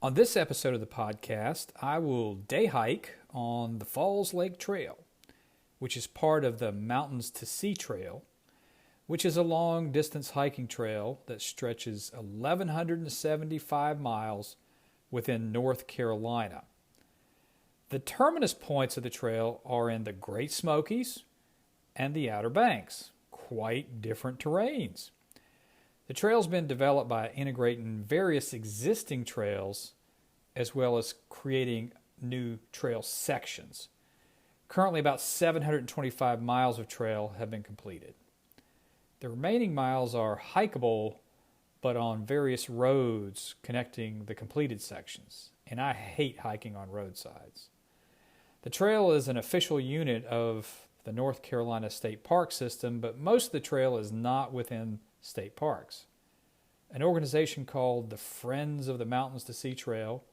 On this episode of the podcast, I will day hike on the Falls Lake Trail, which is part of the Mountains to Sea Trail, which is a long-distance hiking trail that stretches 1,175 miles within North Carolina. The terminus points of the trail are in the Great Smokies and the Outer Banks, quite different terrains. The trail's been developed by integrating various existing trails as well as creating new trail sections. Currently, about 725 miles of trail have been completed. The remaining miles are hikeable, but on various roads connecting the completed sections, and I hate hiking on roadsides. The trail is an official unit of the North Carolina State Park System, but most of the trail is not within state parks. An organization called the Friends of the Mountains to Sea Trail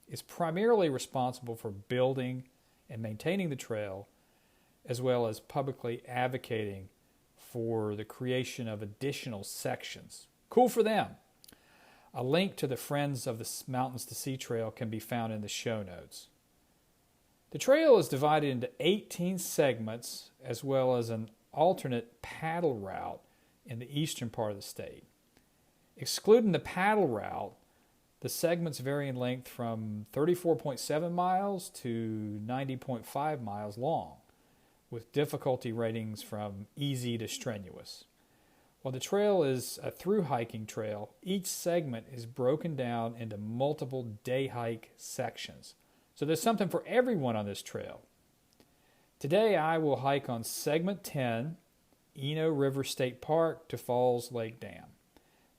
is primarily responsible for building and maintaining the trail, as well as publicly advocating for the creation of additional sections. Cool for them. A link to the Friends of the Mountains to Sea Trail can be found in the show notes. The trail is divided into 18 segments, as well as an alternate paddle route in the eastern part of the state. Excluding the paddle route, the segments vary in length from 34.7 miles to 90.5 miles long, with difficulty ratings from easy to strenuous. While the trail is a through hiking trail, each segment is broken down into multiple day hike sections. So there's something for everyone on this trail. Today I will hike on segment 10, Eno River State Park to Falls Lake Dam.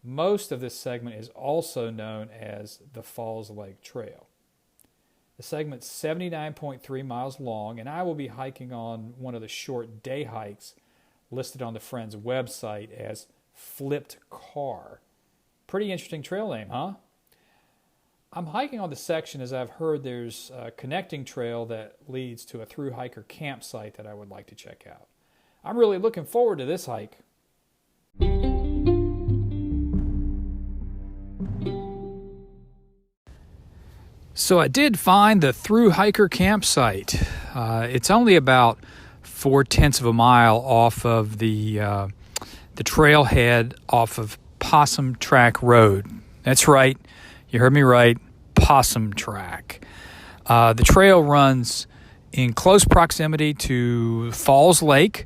Most of this segment is also known as the Falls Lake Trail. The segment's 79.3 miles long, and I will be hiking on one of the short day hikes listed on the Friends website as Flipped Car. Pretty interesting trail name, huh? I'm hiking on the section as I've heard there's a connecting trail that leads to a through hiker campsite that I would like to check out. I'm really looking forward to this hike. So I did find the through hiker campsite. It's only about 0.4 of a mile off of the trailhead off of Possum Track Road. That's right, you heard me right, Possum Track. The trail runs in close proximity to Falls Lake.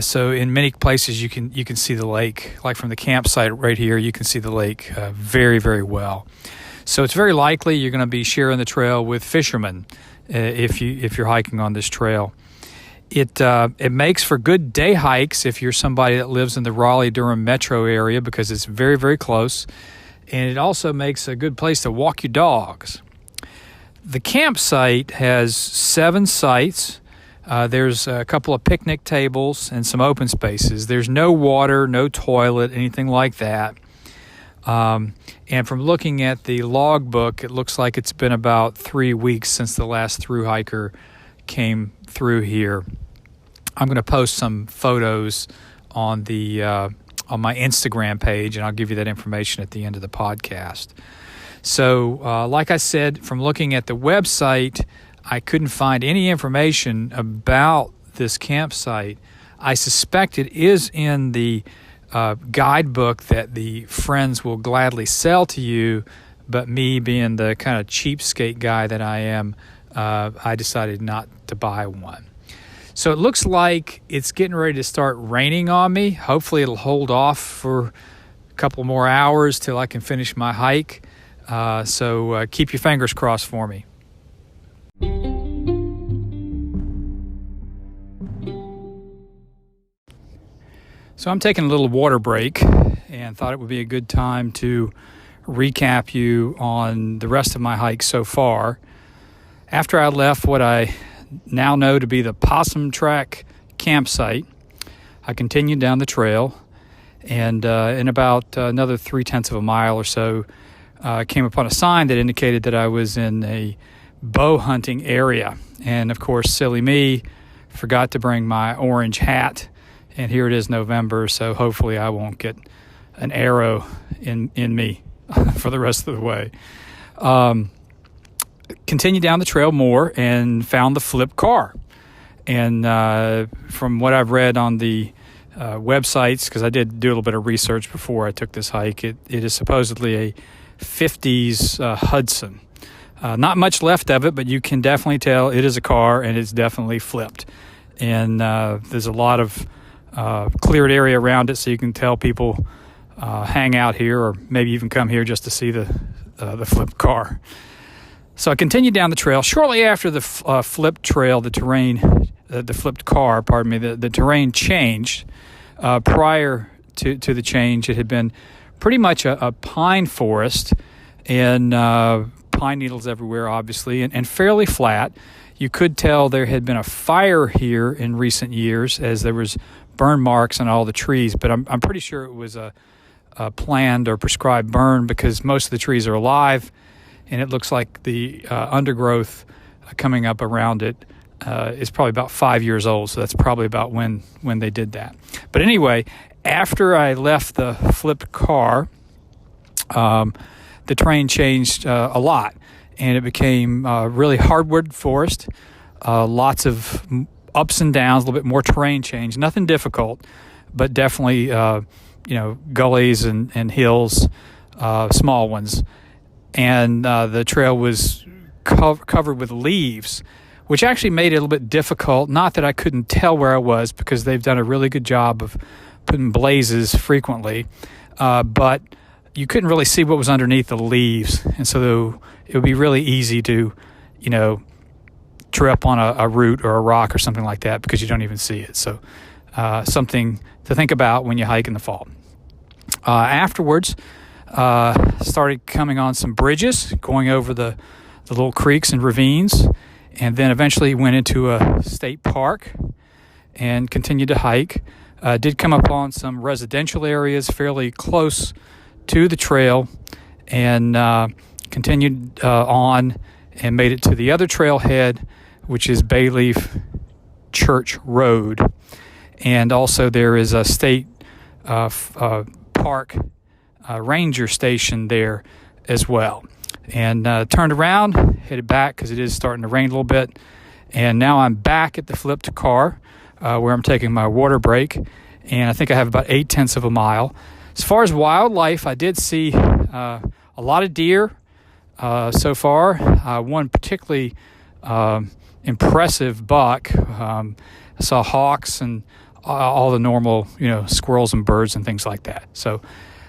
So in many places you can see the lake. Like from the campsite right here, you can see the lake very, very well. So it's very likely you're going to be sharing the trail with fishermen if you're hiking on this trail. It makes for good day hikes if you're somebody that lives in the Raleigh-Durham metro area because it's very, very close. And it also makes a good place to walk your dogs. The campsite has 7 sites. There's a couple of picnic tables and some open spaces. There's no water, no toilet, anything like that. And from looking at the logbook, it looks like it's been about 3 weeks since the last through hiker came through here. I'm going to post some photos on my Instagram page, and I'll give you that information at the end of the podcast. So, like I said, from looking at the website, I couldn't find any information about this campsite. I suspect it is in the guidebook that the Friends will gladly sell to you, but me being the kind of cheapskate guy that I am, I decided not to buy one. So it looks like it's getting ready to start raining on me. Hopefully it'll hold off for a couple more hours till I can finish my hike. So keep your fingers crossed for me. So I'm taking a little water break and thought it would be a good time to recap you on the rest of my hike so far. After I left what I now know to be the Possum Track campsite, I continued down the trail, and in about another 0.3 of a mile or so, I came upon a sign that indicated that I was in a bow hunting area. And of course, silly me, forgot to bring my orange hat. And here it is November, so hopefully I won't get an arrow in me for the rest of the way. Continued down the trail more and found the flipped car. And from what I've read on the websites, because I did do a little bit of research before I took this hike, it is supposedly a 50s Hudson. Not much left of it, but you can definitely tell it is a car and it's definitely flipped. And there's a lot of cleared area around it, so you can tell people hang out here or maybe even come here just to see the flipped car. So I continued down the trail. Shortly after the flipped trail, the flipped car, the terrain changed. Prior to the change, it had been pretty much a pine forest and pine needles everywhere, obviously, and fairly flat. You could tell there had been a fire here in recent years as there was burn marks on all the trees, but I'm pretty sure it was a planned or prescribed burn because most of the trees are alive, and it looks like the undergrowth coming up around it is probably about 5 years old, so that's probably about when they did that. But anyway, after I left the flipped car, the terrain changed a lot, and it became really hardwood forest, lots of ups and downs, a little bit more terrain change, nothing difficult, but definitely gullies and hills, small ones. And the trail was covered with leaves, which actually made it a little bit difficult. Not that I couldn't tell where I was, because they've done a really good job of putting blazes frequently, but you couldn't really see what was underneath the leaves. And so it would be really easy to, trip on a root or a rock or something like that because you don't even see it. So something to think about when you hike in the fall. Afterwards, started coming on some bridges, going over the little creeks and ravines, and then eventually went into a state park and continued to hike. Did come upon some residential areas fairly close to the trail, and continued on and made it to the other trailhead, which is Bayleaf Church Road. And also there is a state park ranger station there as well. And turned around, headed back because it is starting to rain a little bit. And now I'm back at the flipped car where I'm taking my water break. And I think I have about 0.8 of a mile. As far as wildlife, I did see a lot of deer so far. One particularly impressive buck. I saw hawks and all the normal, squirrels and birds and things like that. So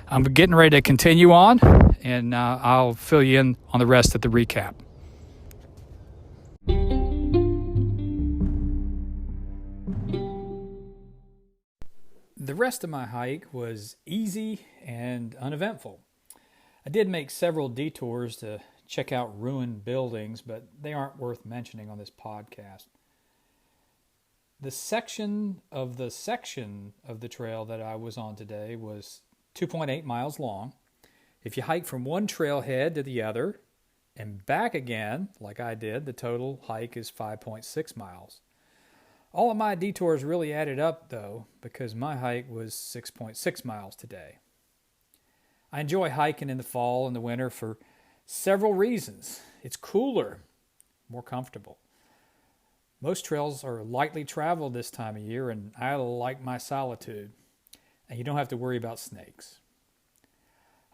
I'm getting ready to continue on, and I'll fill you in on the rest of the recap. The rest of my hike was easy and uneventful. I did make several detours to check out ruined buildings, but they aren't worth mentioning on this podcast. The section of the trail that I was on today was 2.8 miles long. If you hike from one trailhead to the other and back again, like I did, the total hike is 5.6 miles. All of my detours really added up, though, because my hike was 6.6 miles today. I enjoy hiking in the fall and the winter for several reasons. It's cooler, more comfortable. Most trails are lightly traveled this time of year, and I like my solitude. And you don't have to worry about snakes.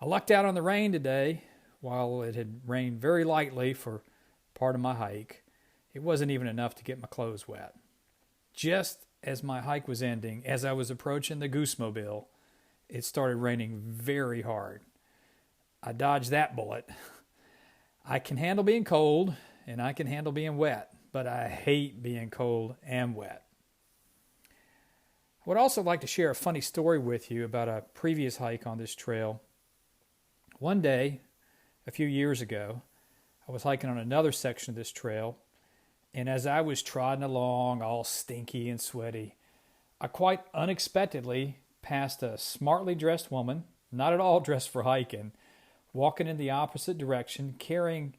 I lucked out on the rain today. While it had rained very lightly for part of my hike, it wasn't even enough to get my clothes wet. Just as my hike was ending, as I was approaching the Goosemobile, it started raining very hard. I dodged that bullet. I can handle being cold, and I can handle being wet, but I hate being cold and wet. I would also like to share a funny story with you about a previous hike on this trail. One day, a few years ago, I was hiking on another section of this trail, and as I was trotting along all stinky and sweaty, I quite unexpectedly passed a smartly dressed woman, not at all dressed for hiking, walking in the opposite direction, carrying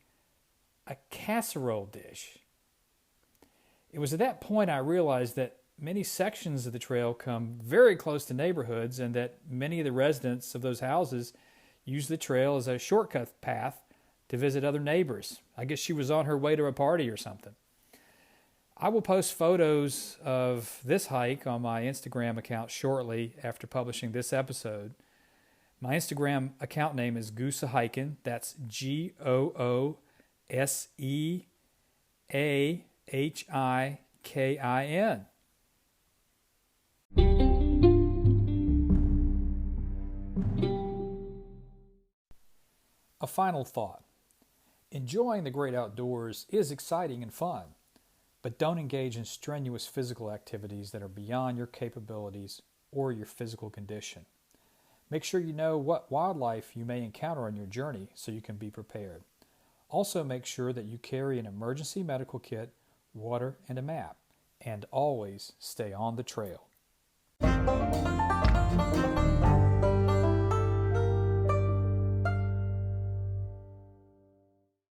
a casserole dish. It was at that point I realized that many sections of the trail come very close to neighborhoods, and that many of the residents of those houses use the trail as a shortcut path to visit other neighbors. I guess she was on her way to a party or something. I will post photos of this hike on my Instagram account shortly after publishing this episode. My Instagram account name is Gooseahikin. That's GOOSEAHIKIN. A final thought. Enjoying the great outdoors is exciting and fun, but don't engage in strenuous physical activities that are beyond your capabilities or your physical condition. Make sure you know what wildlife you may encounter on your journey so you can be prepared. Also make sure that you carry an emergency medical kit, water, and a map, and always stay on the trail.